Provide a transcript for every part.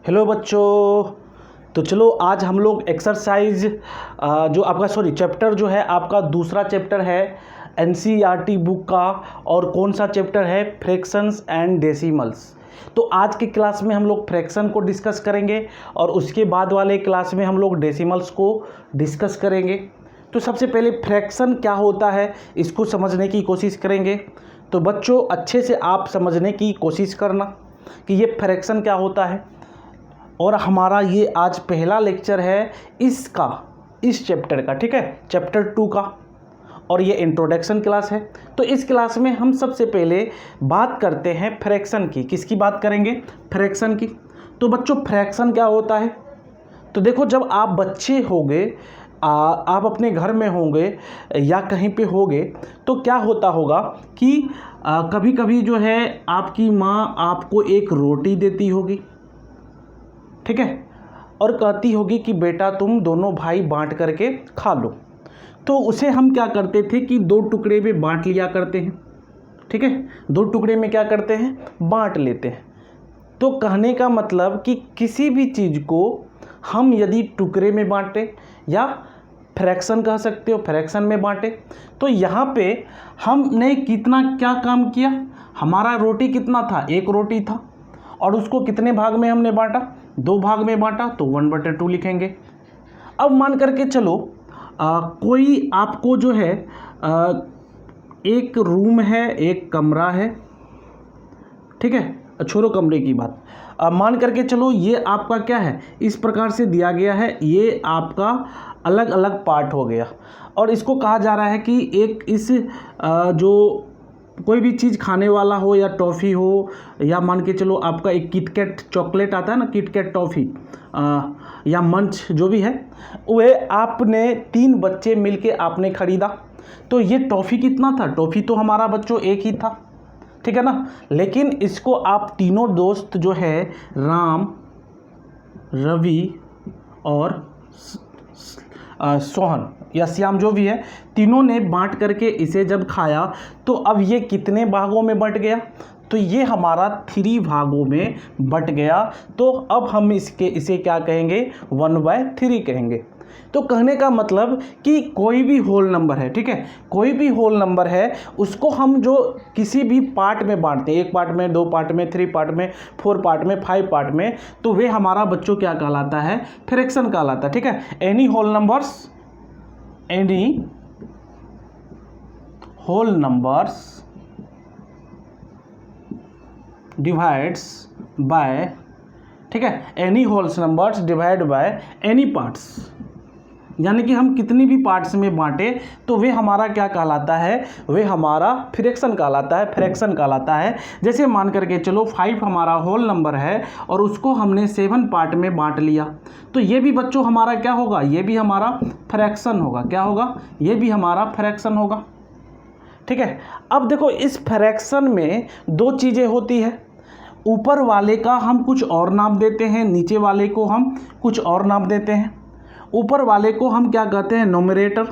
Hello बच्चों। तो चलो आज हम लोग एक्सरसाइज जो आपका चैप्टर जो है आपका दूसरा चैप्टर है एनसीईआरटी बुक का। और कौन सा चैप्टर है? Fractions and decimals. तो आज की क्लास में हम लोग फ्रैक्शन को डिस्कस करेंगे और उसके बाद वाले क्लास में हम लोग डेसिमल्स को डिस्कस करेंगे। तो सबसे पहले फ्रैक्शन क्या होता है इसको समझने की कोशिश करेंगे। तो बच्चों अच्छे से आप समझने की कोशिश करना कि ये फ्रैक्शन क्या होता है। और हमारा ये आज पहला लेक्चर है इस चैप्टर का, ठीक है, चैप्टर 2 का। और ये इंट्रोडक्शन क्लास है। तो इस क्लास में हम सबसे पहले बात करते हैं फ्रैक्शन की। किसकी बात करेंगे? फ्रैक्शन की। तो बच्चों फ्रैक्शन क्या होता है? तो देखो जब आप बच्चे होंगे, आप अपने घर में होंगे या कहीं पे होंगे तो क्या होता होगा कि कभी कभी जो है आपकी माँ आपको एक रोटी देती होगी, ठीक है, और कहती होगी कि बेटा तुम दोनों भाई बांट करके खा लो। तो उसे हम क्या करते थे कि 2 टुकड़े में बांट लिया करते हैं, ठीक है, 2 टुकड़े में क्या करते हैं? बांट लेते हैं। तो कहने का मतलब कि किसी भी चीज़ को हम यदि टुकड़े में बांटें या फ्रैक्शन कह सकते हो, फ्रैक्शन में बांटे, तो यहाँ पे हमने कितना क्या काम किया? हमारा रोटी कितना था? 1 रोटी था और उसको कितने भाग में हमने बांटा? 2 भाग में बांटा, तो 1/2 लिखेंगे। अब मान करके चलो कोई आपको जो है एक रूम है, एक कमरा है, ठीक है, छोड़ो कमरे की बात। मान करके चलो ये आपका क्या है, इस प्रकार से दिया गया है, ये आपका अलग अलग पार्ट हो गया। और इसको कहा जा रहा है कि एक इस जो कोई भी चीज़ खाने वाला हो या टॉफ़ी हो, या मान के चलो आपका एक किटकैट चॉकलेट आता है ना, किटकैट टॉफ़ी या मंच जो भी है, वह आपने 3 बच्चे मिलके आपने ख़रीदा। तो ये टॉफ़ी कितना था? टॉफ़ी तो हमारा बच्चों एक ही था, ठीक है ना। लेकिन इसको आप तीनों दोस्त जो है राम, रवि और सोहन या श्याम जो भी है, तीनों ने बांट करके इसे जब खाया तो अब ये कितने भागों में बंट गया? तो ये हमारा 3 भागों में बंट गया। तो अब हम इसे क्या कहेंगे? 1/3 कहेंगे। तो कहने का मतलब कि कोई भी होल नंबर है, ठीक है, कोई भी होल नंबर है उसको हम जो किसी भी पार्ट में बांटते हैं, 1 पार्ट में, 2 पार्ट में, 3 पार्ट में, 4 पार्ट में, 5 पार्ट में, तो वे हमारा बच्चों क्या कहलाता है? फ्रैक्शन कहलाता है, ठीक है। Any whole numbers divides by, ठीक है, any wholes numbers divide by any parts, यानी कि हम कितनी भी पार्ट्स में बांटे तो वे हमारा क्या कहलाता है? वे हमारा फ्रैक्शन कहलाता है, फ्रैक्शन कहलाता है। जैसे मान करके चलो 5 हमारा होल नंबर है और उसको हमने 7 पार्ट में बांट लिया, तो ये भी बच्चों हमारा क्या होगा? ये भी हमारा फ्रैक्शन होगा। क्या होगा? ये भी हमारा फ्रैक्शन होगा, ठीक है। अब देखो इस फ्रैक्शन में 2 चीज़ें होती है। ऊपर वाले का हम कुछ और नाम देते हैं, नीचे वाले को हम कुछ और नाम देते हैं। ऊपर वाले को हम क्या कहते हैं? नोमरेटर,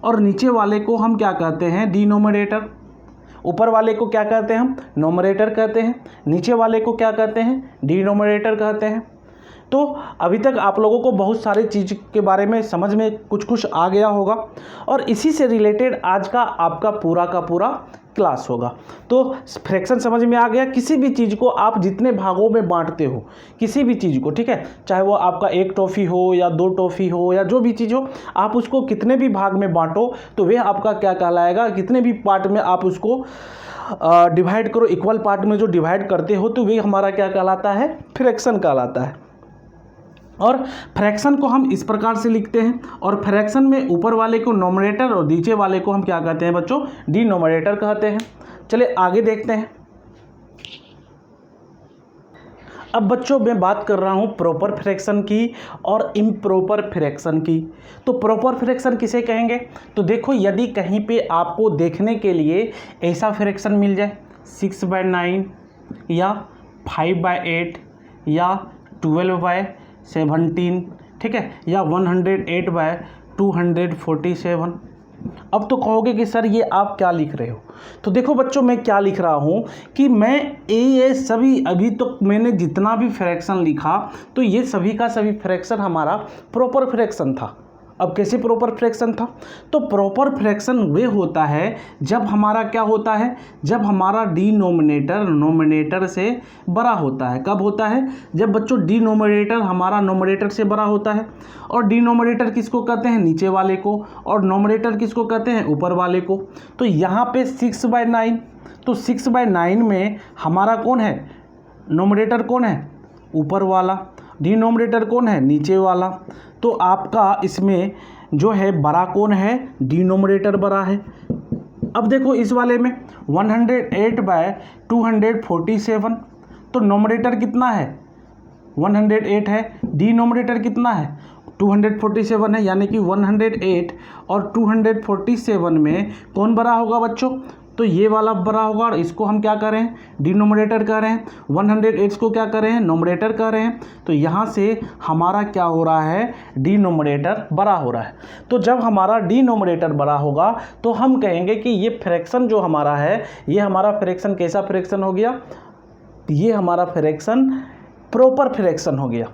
और नीचे वाले को हम क्या कहते हैं? डिनोमिनेटर। ऊपर वाले को क्या कहते हैं? हम नोमरेटर कहते हैं। नीचे वाले को क्या कहते हैं? डिनोमिनेटर कहते हैं। तो अभी तक आप लोगों को बहुत सारी चीज़ के बारे में समझ में कुछ आ गया होगा और इसी से रिलेटेड आज का आपका पूरा का पूरा क्लास होगा। तो फ्रैक्शन समझ में आ गया। किसी भी चीज़ को आप जितने भागों में बांटते हो, किसी भी चीज़ को, ठीक है, चाहे वो आपका 1 टॉफ़ी हो या 2 टॉफ़ी हो या जो भी चीज़ हो, आप उसको कितने भी भाग में बांटो तो वह आपका क्या कहलाएगा? कितने भी पार्ट में आप उसको डिवाइड करो, इक्वल पार्ट में जो डिवाइड करते हो तो वह हमारा क्या कहलाता है? फ्रैक्शन कहलाता है। और फ्रैक्शन को हम इस प्रकार से लिखते हैं, और फ्रैक्शन में ऊपर वाले को नोमरेटर और नीचे वाले को हम क्या कहते हैं बच्चों? डिनोमिनेटर कहते हैं। चलिए आगे देखते हैं। अब बच्चों मैं बात कर रहा हूँ प्रॉपर फ्रैक्शन की और इम्प्रॉपर फ्रैक्शन की। तो प्रॉपर फ्रैक्शन किसे कहेंगे? तो देखो यदि कहीं पे आपको देखने के लिए ऐसा फ्रैक्शन मिल जाए 6/9 या 5/8 या 12/17, ठीक है, या 108/247, अब तो कहोगे कि सर ये आप क्या लिख रहे हो। तो देखो बच्चों, मैं क्या लिख रहा हूँ कि मैं ये सभी अभी तो मैंने जितना भी फ्रैक्शन लिखा तो ये सभी का सभी फ्रैक्शन हमारा प्रॉपर फ्रैक्शन था। अब कैसे प्रॉपर फ्रैक्शन था? तो प्रॉपर फ्रैक्शन वे होता है जब हमारा क्या होता है, जब हमारा डिनोमिनेटर नोमिनेटर से बड़ा होता है। कब होता है? जब बच्चों डिनोमिनेटर हमारा नोमिनेटर से बड़ा होता है। और डिनोमिनेटर किसको कहते हैं? नीचे वाले को। और नोमिनेटर किसको कहते हैं? ऊपर वाले को। तो यहाँ पे 6/9, तो 6/9 में हमारा कौन है? नोमिनेटर कौन है? ऊपर वाला। डिनोमिनेटर कौन है? नीचे वाला। तो आपका इसमें जो है बड़ा कौन है? डिनोमिनेटर बड़ा है। अब देखो इस वाले में 108/247, तो नोमिनेटर कितना है? 108 है। डिनोमिनेटर कितना है? 247 है, यानी कि 108 और 247 में कौन बड़ा होगा बच्चों? तो ये वाला बड़ा होगा। और इसको हम क्या कर रहे हैं? डिनोमिनेटर कर रहे हैं। 108 को क्या कर रहे हैं? नोमिनेटर कर रहे हैं। तो यहाँ से हमारा क्या हो रहा है? डिनोमिनेटर बड़ा हो रहा है। तो जब हमारा डिनोमिनेटर बड़ा होगा तो हम कहेंगे कि ये फ्रैक्शन जो हमारा है, ये हमारा फ्रैक्शन कैसा फ्रैक्शन हो गया? ये हमारा फ्रैक्शन प्रॉपर फ्रैक्शन हो गया।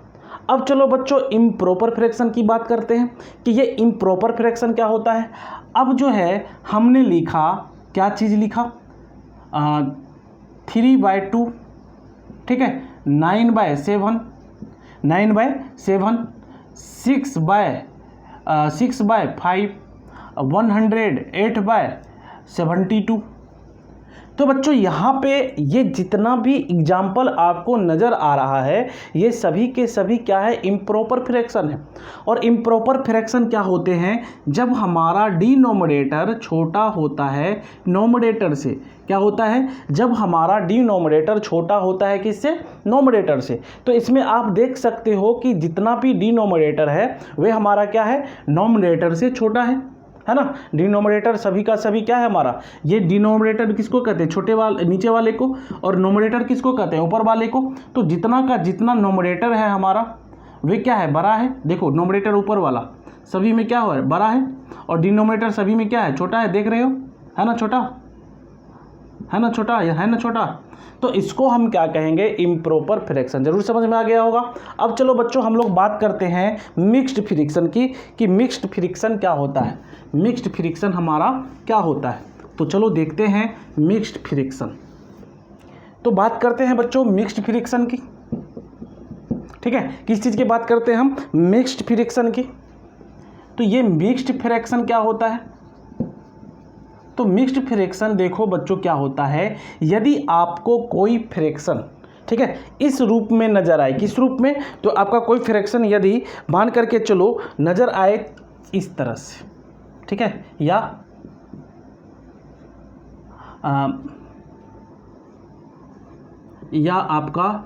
अब चलो बच्चों इम्प्रॉपर फ्रैक्शन की बात करते हैं कि ये इम्प्रॉपर फ्रैक्शन क्या होता है। अब जो है हमने लिखा, क्या चीज़ लिखा? 3/2, ठीक है, 9/7, 9/7, 6/5, 108/72। तो बच्चों यहाँ पे ये जितना भी एग्जाम्पल आपको नज़र आ रहा है, ये सभी के सभी क्या है? इम्प्रॉपर फ्रैक्शन है। और इम्प्रॉपर फ्रैक्शन क्या होते हैं? जब हमारा डिनोमिनेटर छोटा होता है नोमिनेटर से। क्या होता है? जब हमारा डिनोमिनेटर छोटा होता है किससे? नोमिनेटर से। तो इसमें आप देख सकते हो कि जितना भी डिनोमिनेटर है वह हमारा क्या है? नोमिनेटर से छोटा है ना। डिनोमिनेटर सभी का सभी क्या है हमारा? ये डिनोमिनेटर किसको कहते हैं? छोटे वाले, नीचे वाले को। और नोमिनेटर किसको कहते हैं? ऊपर वाले को। तो जितना का जितना नोमिनेटर है हमारा वे क्या है? बड़ा है। देखो नोमिनेटर ऊपर वाला सभी में क्या है? बड़ा है। और डिनोमिनेटर सभी में क्या है? छोटा है। देख रहे हो, है ना छोटा, है ना छोटा, है ना छोटा। तो इसको हम क्या कहेंगे? Improper fraction. जरूर समझ में आ गया होगा। अब चलो बच्चों हम लोग बात करते हैं मिक्स्ड फ्रिक्शन की, कि मिक्स्ड फ्रिक्शन क्या होता है। मिक्स्ड फ्रिक्शन हमारा क्या होता है? तो चलो देखते हैं मिक्स्ड फ्रिक्शन। तो बात करते हैं बच्चों मिक्स्ड फ्रिक्शन की, ठीक है। किस चीज़ की बात करते हैं हम? मिक्स्ड फ्रिक्शन की। तो ये मिक्स्ड फ्रिक्शन क्या होता है? तो मिक्स्ड फ्रैक्शन देखो बच्चों क्या होता है, यदि आपको कोई फ्रैक्शन, ठीक है, इस रूप में नजर आए। किस रूप में? तो आपका कोई फ्रैक्शन यदि मान करके चलो नजर आए इस तरह से, ठीक है, या आपका,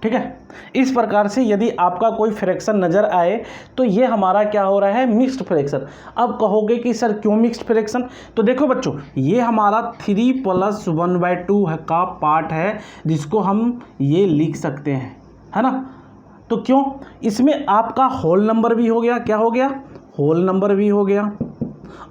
ठीक है, इस प्रकार से यदि आपका कोई फ्रैक्शन नजर आए तो ये हमारा क्या हो रहा है? Mixed fraction. अब कहोगे कि सर क्यों मिक्स्ड फ्रैक्शन? तो देखो बच्चों ये हमारा 3+1/2 का पार्ट है जिसको हम ये लिख सकते हैं, है ना। तो क्यों? इसमें आपका होल नंबर भी हो गया। क्या हो गया? होल नंबर भी हो गया।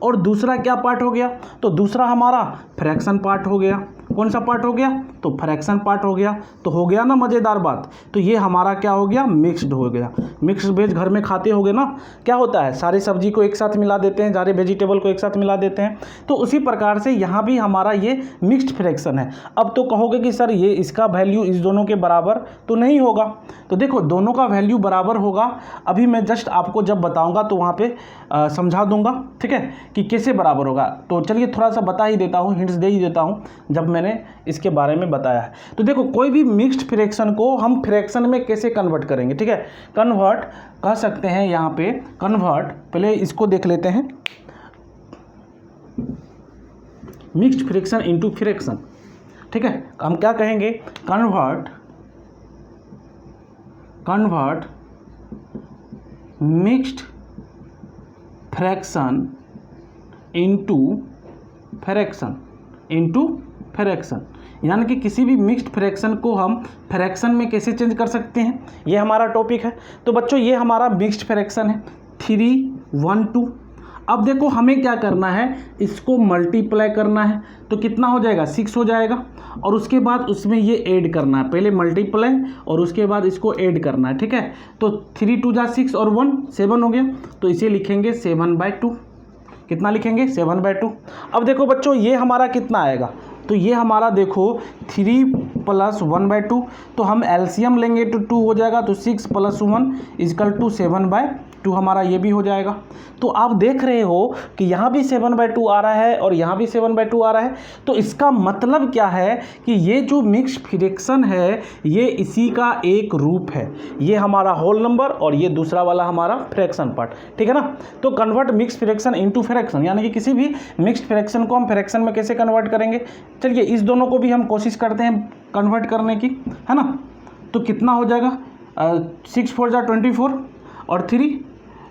और दूसरा क्या पार्ट हो गया? तो दूसरा हमारा फ्रैक्शन पार्ट हो गया। कौन सा पार्ट हो गया? तो फ्रैक्शन पार्ट हो गया। तो हो गया ना मज़ेदार बात। तो ये हमारा क्या हो गया? मिक्स्ड हो गया। मिक्स्ड वेज घर में खाते होगे ना, क्या होता है? सारे सब्जी को एक साथ मिला देते हैं, सारे वेजिटेबल को एक साथ मिला देते हैं। तो उसी प्रकार से यहाँ भी हमारा ये मिक्स्ड फ्रैक्शन है। अब तो कहोगे कि सर ये इसका वैल्यू इस दोनों के बराबर तो नहीं होगा। तो देखो दोनों का वैल्यू बराबर होगा। अभी मैं जस्ट आपको जब बताऊँगा तो वहाँ पर समझा दूंगा, ठीक है, कि कैसे बराबर होगा। तो चलिए थोड़ा सा बता ही देता हूँ, हिंट्स दे ही देता हूँ जब मैंने इसके बारे में बताया है। तो देखो कोई भी मिक्स्ड फ्रैक्शन को हम फ्रैक्शन में कैसे कन्वर्ट करेंगे, ठीक है। कन्वर्ट कह सकते हैं यहाँ पे, कन्वर्ट, पहले इसको देख लेते हैं, मिक्स्ड फ्रैक्शन इनटू फ्रैक्शन, ठीक है। हम क्या कहेंगे? Convert mixed fraction into fraction यानी कि किसी भी मिक्स्ड फ्रैक्शन को हम फ्रैक्शन में कैसे चेंज कर सकते हैं, ये हमारा टॉपिक है। तो बच्चों ये हमारा मिक्स्ड फ्रैक्शन है 3, 1, 2। अब देखो हमें क्या करना है, इसको मल्टीप्लाई करना है, तो कितना हो जाएगा 6 हो जाएगा, और उसके बाद उसमें ये ऐड करना है, पहले मल्टीप्लाई और उसके बाद इसको ऐड करना है, ठीक है। तो 3 2 जा 6 और 1 7 हो गया, तो इसे लिखेंगे 7/2। कितना लिखेंगे 7/2। अब देखो बच्चों ये हमारा कितना आएगा, तो ये हमारा देखो 3 + 1/2, तो हम एलसीएम लेंगे तो 2 हो जाएगा, तो 6 + 1 = 7/2 हमारा ये भी हो जाएगा। तो आप देख रहे हो कि यहाँ भी 7/2 आ रहा है और यहाँ भी 7/2 आ रहा है। तो इसका मतलब क्या है कि ये जो मिक्स्ड फ्रैक्शन है ये इसी का एक रूप है। ये हमारा होल नंबर और ये दूसरा वाला हमारा फ्रैक्शन पार्ट, ठीक है ना। तो convert mixed fraction into fraction, यानी कि किसी भी मिक्स्ड फ्रैक्शन को हम फ्रैक्शन में कैसे कन्वर्ट करेंगे। चलिए इस दोनों को भी हम कोशिश करते हैं कन्वर्ट करने की, है ना। तो कितना हो जाएगा 6 4 जा 24 और 3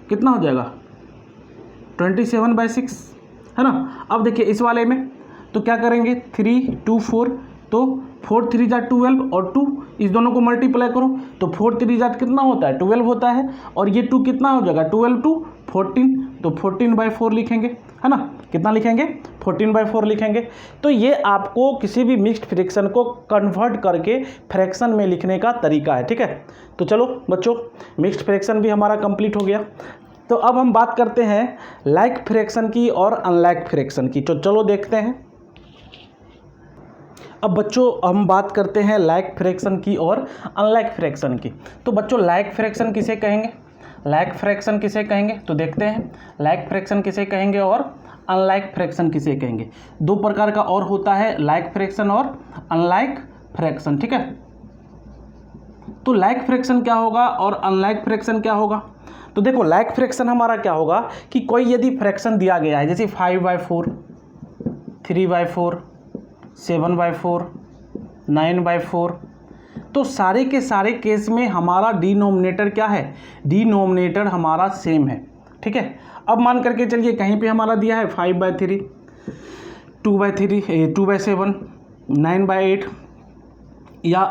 कितना हो जाएगा 27/6, है ना। अब देखिए इस वाले में तो क्या करेंगे 3 2 4, तो 4 3 जा 12 और 2 इस दोनों को मल्टीप्लाई करो, तो 4 3 जा कितना होता है 12 होता है, और ये 2 कितना हो जाएगा 12 2 14, तो 14/4 लिखेंगे, है ना। कितना लिखेंगे 14/4 लिखेंगे। तो ये आपको किसी भी मिक्स्ड फ्रैक्शन को कन्वर्ट करके फ्रैक्शन में लिखने का तरीका है, ठीक है। तो चलो बच्चों मिक्स्ड फ्रैक्शन भी हमारा कंप्लीट हो गया। तो अब हम बात करते हैं लाइक फ्रैक्शन की और अनलाइक फ्रैक्शन की। तो चलो देखते हैं। अब बच्चों हम बात करते हैं लाइक फ्रैक्शन की और अनलाइक फ्रैक्शन की। तो बच्चों लाइक फ्रैक्शन किसे कहेंगे, लाइक फ्रैक्शन किसे कहेंगे, तो देखते हैं लाइक फ्रैक्शन किसे कहेंगे और अनलाइक फ्रैक्शन किसे कहेंगे। दो प्रकार का और होता है, लाइक फ्रैक्शन और अनलाइक फ्रैक्शन, ठीक है। तो लाइक फ्रैक्शन क्या होगा और अनलाइक फ्रैक्शन क्या होगा। तो देखो लाइक फ्रैक्शन हमारा क्या होगा कि कोई यदि फ्रैक्शन दिया गया है, जैसे 5/4, 3/4, 7/4, 9/4, तो सारे के सारे केस में हमारा डिनोमिनेटर क्या है, डिनोमिनेटर हमारा सेम है, ठीक है। अब मान करके चलिए कहीं पे हमारा दिया है 5/3, 2/3, 2/7, 9/8 या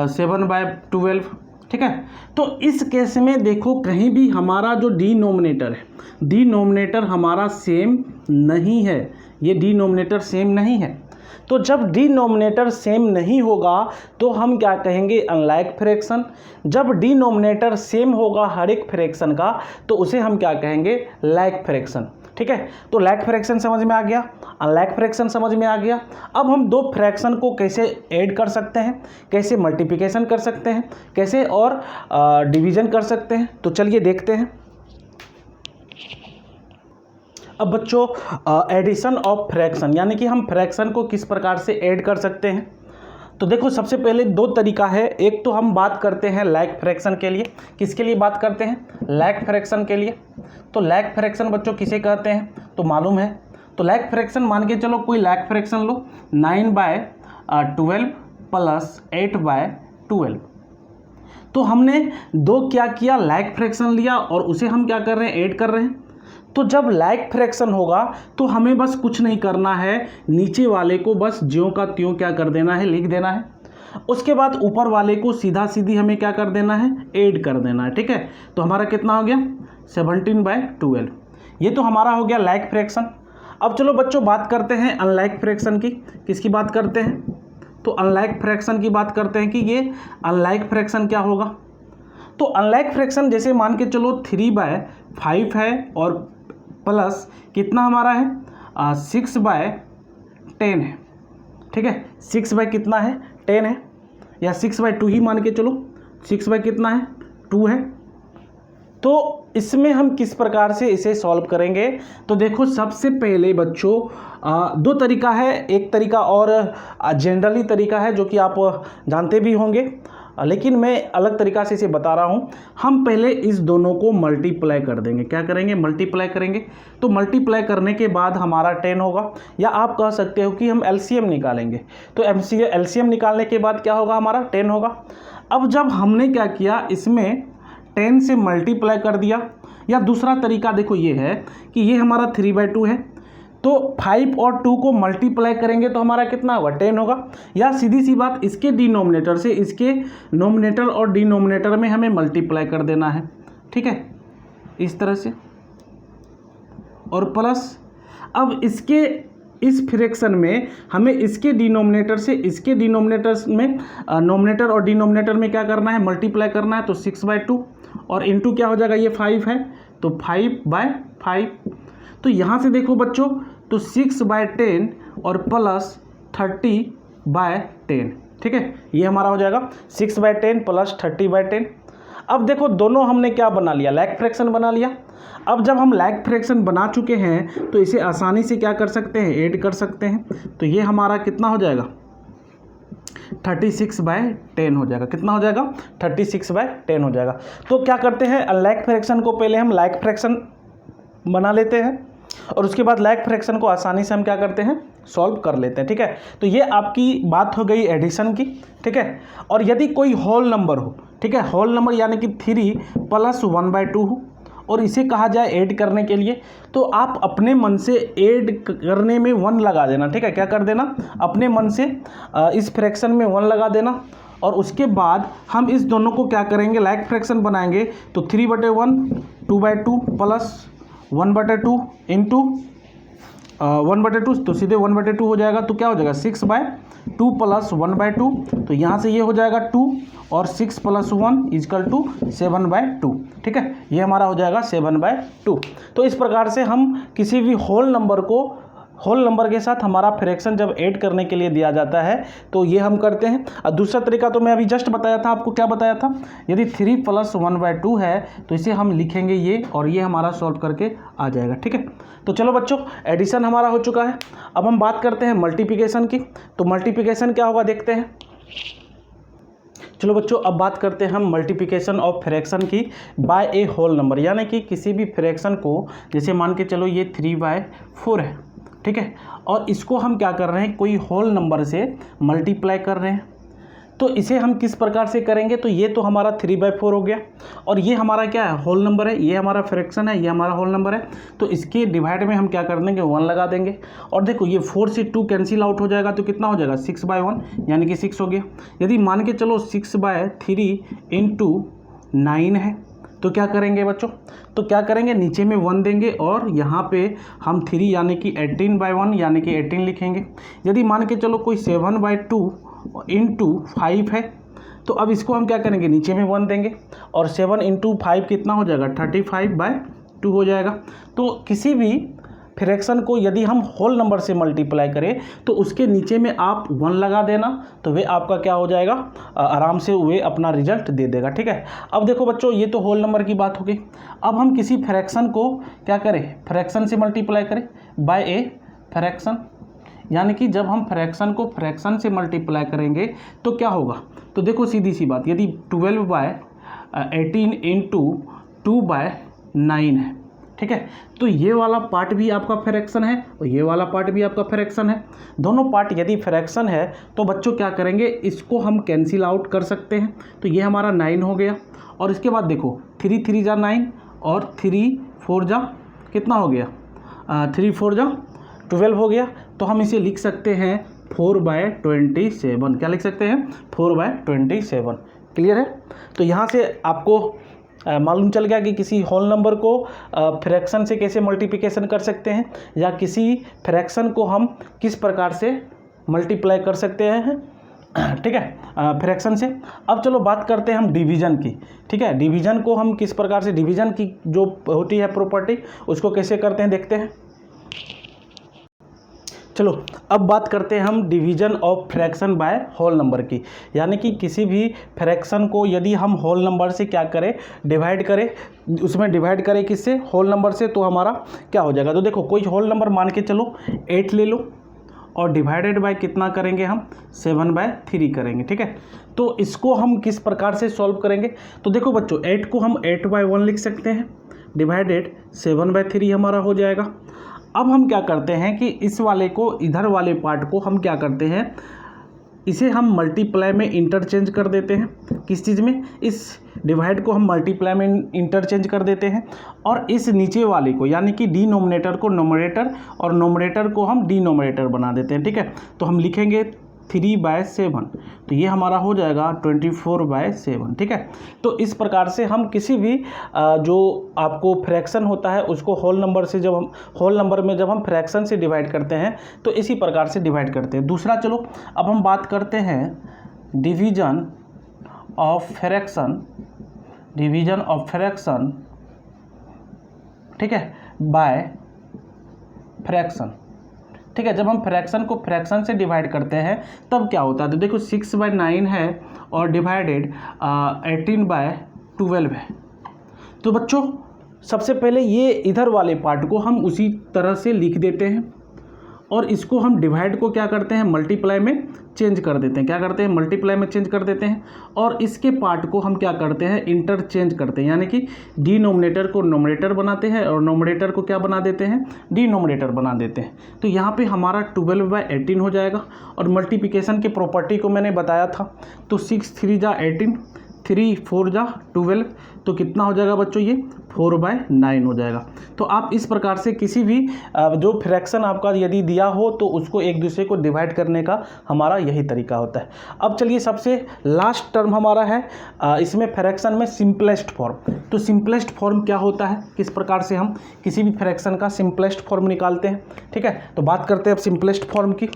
7/12, ठीक है। तो इस केस में देखो कहीं भी हमारा जो डिनोमिनेटर है, डिनोमिनेटर हमारा सेम नहीं है, ये डिनोमिनेटर सेम नहीं है। तो जब डिनोमिनेटर सेम नहीं होगा तो हम क्या कहेंगे अनलाइक फ्रैक्शन। जब डिनोमिनेटर सेम होगा हर एक फ्रैक्शन का तो उसे हम क्या कहेंगे लाइक फ्रैक्शन, ठीक है। तो लाइक फ्रैक्शन समझ में आ गया, अनलाइक फ्रैक्शन समझ में आ गया। अब हम दो फ्रैक्शन को कैसे ऐड कर सकते हैं, कैसे मल्टीप्लिकेशन कर सकते हैं, कैसे और डिवीजन कर सकते हैं, तो चलिए देखते हैं। अब बच्चों एडिशन ऑफ फ्रैक्शन, यानी कि हम फ्रैक्शन को किस प्रकार से ऐड कर सकते हैं। तो देखो सबसे पहले दो तरीका है। एक तो हम बात करते हैं लाइक फ्रैक्शन के लिए, किसके लिए बात करते हैं लाइक फ्रैक्शन के लिए। तो लाइक फ्रैक्शन बच्चों किसे कहते हैं तो मालूम है। तो लाइक फ्रैक्शन मान के चलो कोई लाइक फ्रैक्शन लो 9/12 + 8/12। तो हमने दो क्या किया लाइक फ्रैक्शन लिया और उसे हम क्या कर रहे हैं ऐड कर रहे हैं। तो जब लाइक फ्रैक्शन होगा तो हमें बस कुछ नहीं करना है, नीचे वाले को बस ज्यों का त्यों क्या कर देना है लिख देना है। उसके बाद ऊपर वाले को सीधा सीधी हमें क्या कर देना है ऐड कर देना है, ठीक है। तो हमारा कितना हो गया 17/12। ये तो हमारा हो गया लाइक फ्रैक्शन। अब चलो बच्चों बात करते हैं अनलाइक फ्रैक्शन की। किसकी बात करते हैं तो अनलाइक फ्रैक्शन की बात करते हैं कि ये अनलाइक फ्रैक्शन क्या होगा। तो अनलाइक फ्रैक्शन जैसे मान के चलो 3/5 है और प्लस कितना हमारा है 6/10 है, ठीक है। 6 कितना है 10 है, या 6/2 ही मान के चलो, 6 कितना है 2 है। तो इसमें हम किस प्रकार से इसे सॉल्व करेंगे। तो देखो सबसे पहले बच्चों दो तरीका है, एक तरीका और जनरली तरीका है जो कि आप जानते भी होंगे, लेकिन मैं अलग तरीका से इसे बता रहा हूँ। हम पहले इस दोनों को मल्टीप्लाई कर देंगे, क्या करेंगे मल्टीप्लाई करेंगे। तो मल्टीप्लाई करने के बाद हमारा 10 होगा, या आप कह सकते हो कि हम एलसीएम निकालेंगे। तो एलसीएम निकालने के बाद क्या होगा हमारा 10 होगा। अब जब हमने क्या किया इसमें 10 से मल्टीप्लाई कर दिया, या दूसरा तरीका देखो ये है कि ये हमारा 3/2 है, तो 5 और 2 को मल्टीप्लाई करेंगे तो हमारा कितना होगा 10 होगा। या सीधी सी बात, इसके डिनोमिनेटर से इसके नोमिनेटर और डिनोमिनेटर में हमें मल्टीप्लाई कर देना है, ठीक है, इस तरह से। और प्लस अब इसके इस फ्रैक्शन में हमें इसके डिनोमिनेटर से इसके डिनोमिनेटर में नोमिनेटर और डिनोमिनेटर में क्या करना है, मल्टीप्लाई करना है। तो 6/2 और इंटू क्या हो जाएगा, ये 5 है तो 5/5। तो यहाँ से देखो बच्चों, तो 6/10 और प्लस 30/10, ठीक है, ये हमारा हो जाएगा 6/10 प्लस 30/10। अब देखो दोनों हमने क्या बना लिया, लैग फ्रैक्शन बना लिया। अब जब हम लैग फ्रैक्शन बना चुके हैं तो इसे आसानी से क्या कर सकते हैं, ऐड कर सकते हैं। तो ये हमारा कितना हो जाएगा, 36/10 हो जाएगा। कितना हो जाएगा, 36/10 हो जाएगा। तो क्या करते हैं, लैग फ्रैक्शन को पहले हम लैग फ्रैक्शन बना लेते हैं और उसके बाद लैग फ्रैक्शन को आसानी से हम क्या करते हैं, सॉल्व कर लेते हैं, ठीक है। तो ये आपकी बात हो गई एडिशन की, ठीक है। और यदि कोई होल नंबर हो, ठीक है, होल नंबर यानी कि 3 + 1/2 हो और इसे कहा जाए ऐड करने के लिए, तो आप अपने मन से ऐड करने में 1 लगा देना, ठीक है। क्या कर देना, अपने मन से इस फ्रैक्शन में 1 लगा देना। और उसके बाद हम इस दोनों को क्या करेंगे, लैग फ्रैक्शन बनाएंगे। तो 3/1 2/2 प्लस 1/2 इंटू 1/2, तो सीधे 1/2 हो जाएगा। तो क्या हो जाएगा, 6/2 प्लस 1/2। तो यहाँ से ये हो जाएगा 2 और 6 + 1 = 7/2, ठीक है, ये हमारा हो जाएगा 7/2। तो इस प्रकार से हम किसी भी होल नंबर के साथ हमारा फ्रैक्शन जब ऐड करने के लिए दिया जाता है तो ये हम करते हैं। और दूसरा तरीका तो मैं अभी जस्ट बताया था आपको, क्या बताया था, यदि 3 + 1/2 है तो इसे हम लिखेंगे ये, और ये हमारा सॉल्व करके आ जाएगा, ठीक है। तो चलो बच्चों, एडिशन हमारा हो चुका है। अब हम बात करते हैं मल्टीप्लिकेशन की। तो मल्टीप्लिकेशन क्या होगा देखते हैं। चलो बच्चों, अब बात करते हैं हम मल्टीप्लिकेशन ऑफ फ्रैक्शन की बाय ए होल नंबर, यानी कि किसी भी फ्रैक्शन को, जैसे मान के चलो ये 3/4 है, ठीक है, और इसको हम क्या कर रहे हैं, कोई होल नंबर से मल्टीप्लाई कर रहे हैं। तो इसे हम किस प्रकार से करेंगे, तो ये तो हमारा 3/4 हो गया और ये हमारा क्या है, होल नंबर है, ये हमारा फ्रैक्शन है, ये हमारा होल नंबर है। तो इसके डिवाइड में हम क्या कर देंगे, 1 लगा देंगे। और देखो ये 4 से 2 कैंसिल आउट हो जाएगा तो कितना हो जाएगा, 6/1 यानी कि 6 हो गया। यदि मान के चलो 6/3 इंटू 9 है तो क्या करेंगे बच्चों, तो क्या करेंगे, नीचे में 1 देंगे और यहाँ पे हम 3 यानी कि 18/1 यानी कि 18 लिखेंगे। यदि मान के चलो कोई 7/2 इंटू 5 है तो अब इसको हम क्या करेंगे, नीचे में 1 देंगे और 7 × 5 कितना हो जाएगा, 35/2 हो जाएगा। तो किसी भी फ्रैक्शन को यदि हम होल नंबर से मल्टीप्लाई करें तो उसके नीचे में आप 1 लगा देना, तो वे आपका क्या हो जाएगा, आराम से वे अपना रिजल्ट दे देगा, ठीक है। अब देखो बच्चों, ये तो होल नंबर की बात हो गई। अब हम किसी फ्रैक्शन को क्या करें, फ्रैक्शन से मल्टीप्लाई करें बाय ए फ्रैक्शन, यानी कि जब हम फ्रैक्शन को फ्रैक्शन से मल्टीप्लाई करेंगे तो क्या होगा। तो देखो सीधी सी बात, यदि 12/18 इंटू 2/9 है, ठीक है, तो ये वाला पार्ट भी आपका फ्रैक्शन है और ये वाला पार्ट भी आपका फ्रैक्शन है। दोनों पार्ट यदि फ्रैक्शन है तो बच्चों क्या करेंगे, इसको हम कैंसिल आउट कर सकते हैं। तो ये हमारा 9 हो गया और इसके बाद देखो 3 3 जा 9 और 3 4 जा कितना हो गया, 3 4 जा 12 हो गया। तो हम इसे लिख सकते हैं 4/27। क्या लिख सकते हैं, 4/27। क्लियर है। तो यहाँ से आपको मालूम चल गया कि किसी होल नंबर को फ्रैक्शन से कैसे मल्टीप्लिकेशन कर सकते हैं या किसी फ्रैक्शन को हम किस प्रकार से मल्टीप्लाई कर सकते हैं, ठीक है, फ्रैक्शन से। अब चलो बात करते हैं हम डिवीज़न की, ठीक है। डिवीज़न को हम किस प्रकार से, डिवीज़न की जो होती है प्रॉपर्टी, उसको कैसे करते हैं देखते हैं। चलो अब बात करते हैं हम division of fraction by whole number की, यानी कि किसी भी फ्रैक्शन को यदि हम होल नंबर से क्या करें, डिवाइड करें, उसमें डिवाइड करें किससे, होल नंबर से, तो हमारा क्या हो जाएगा। तो देखो कोई होल नंबर मान के चलो 8 ले लो और डिवाइडेड बाय कितना करेंगे हम, 7/3 करेंगे, ठीक है। तो इसको हम किस प्रकार से सॉल्व करेंगे, तो देखो बच्चों 8 को हम 8/1 लिख सकते हैं, डिवाइडेड 7/3 हमारा हो जाएगा। अब हम क्या करते हैं कि इस वाले को, इधर वाले पार्ट को हम क्या करते हैं, इसे हम मल्टीप्लाई में इंटरचेंज कर देते हैं। किस चीज़ में? इस डिवाइड को हम मल्टीप्लाई में इंटरचेंज कर देते हैं और इस नीचे वाले को यानी कि डिनोमिनेटर को नोमरेटर और नोमरेटर को हम डिनोमिनेटर बना देते हैं। ठीक है, तो हम लिखेंगे 3/7, तो ये हमारा हो जाएगा 24/7। ठीक है, तो इस प्रकार से हम किसी भी जो आपको फ्रैक्शन होता है उसको होल नंबर में जब हम फ्रैक्शन से डिवाइड करते हैं तो इसी प्रकार से डिवाइड करते हैं। दूसरा, चलो अब हम बात करते हैं डिवीजन ऑफ फ्रैक्शन, ठीक है, बाय फ्रैक्शन। ठीक है, जब हम फ्रैक्शन को फ्रैक्शन से डिवाइड करते हैं तब क्या होता है? तो देखो 6/9 है और डिवाइडेड 18/12 है। तो बच्चों सबसे पहले ये इधर वाले पार्ट को हम उसी तरह से लिख देते हैं और इसको हम डिवाइड को क्या करते हैं? मल्टीप्लाई में चेंज कर देते हैं। क्या करते हैं? मल्टीप्लाई में चेंज कर देते हैं और इसके पार्ट को हम क्या करते हैं? इंटरचेंज करते हैं, यानी कि डिनोमिनेटर को नोमरेटर बनाते हैं और नोमरेटर को क्या बना देते हैं? डिनोमिनेटर बना देते हैं। तो यहाँ पे हमारा 12/18 हो जाएगा और मल्टीप्लिकेशन की प्रॉपर्टी को मैंने बताया था, तो 6 3 जा 18, 3 4 जा 12, तो कितना हो जाएगा बच्चों? ये 4/9 हो जाएगा। तो आप इस प्रकार से किसी भी जो फ्रैक्शन आपका यदि दिया हो तो उसको एक दूसरे को डिवाइड करने का हमारा यही तरीका होता है। अब चलिए सबसे लास्ट टर्म हमारा है इसमें फ्रैक्शन में सिंपलेस्ट फॉर्म। तो सिंपलेस्ट फॉर्म क्या होता है? किस प्रकार से हम किसी भी फ्रैक्शन का सिंपलेस्ट फॉर्म निकालते हैं? ठीक है, तो बात करते हैं अब सिंपलेस्ट फॉर्म की।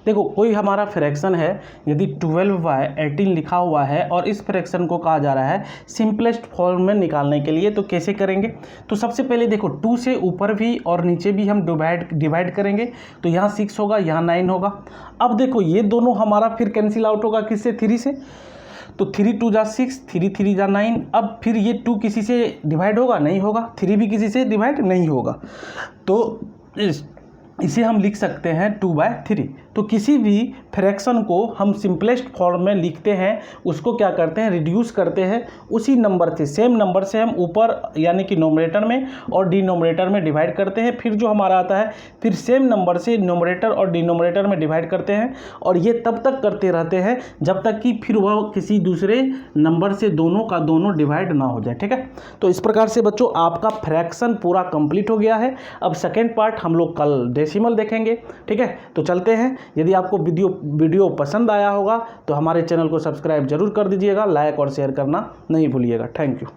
देखो कोई हमारा फ्रैक्शन है, यदि 12/18 लिखा हुआ है और इस फ्रैक्शन को कहा जा रहा है सिंपलेस्ट फॉर्म में निकालने के लिए, तो कैसे करेंगे? तो सबसे पहले देखो 2 से ऊपर भी और नीचे भी हम डिवाइड करेंगे, तो यहाँ 6 होगा, यहाँ 9 होगा। अब देखो ये दोनों हमारा फिर कैंसिल आउट होगा, किससे? 3 से। तो 3 2 जा 6, 3 3 जा 9। अब फिर ये 2 किसी से डिवाइड होगा? नहीं होगा। 3 भी किसी से डिवाइड नहीं होगा, तो इसे हम लिख सकते हैं 2/3। तो किसी भी फ्रैक्शन को हम सिंपलेस्ट फॉर्म में लिखते हैं, उसको क्या करते हैं? रिड्यूस करते हैं उसी नंबर से, सेम नंबर से हम ऊपर यानी कि नोमरेटर में और डिनोमिनेटर में डिवाइड करते हैं। फिर जो हमारा आता है फिर सेम नंबर से नोमरेटर और डिनोमिनेटर में डिवाइड करते हैं और ये तब तक करते रहते हैं जब तक कि फिर वह किसी दूसरे नंबर से दोनों का दोनों डिवाइड ना हो जाए। ठीक है, तो इस प्रकार से बच्चों आपका फ्रैक्शन पूरा कंप्लीट हो गया है। अब सेकेंड पार्ट हम लोग कल डेसिमल देखेंगे। ठीक है, तो चलते हैं। यदि आपको वीडियो पसंद आया होगा तो हमारे चैनल को सब्सक्राइब जरूर कर दीजिएगा, लाइक और शेयर करना नहीं भूलिएगा। Thank you.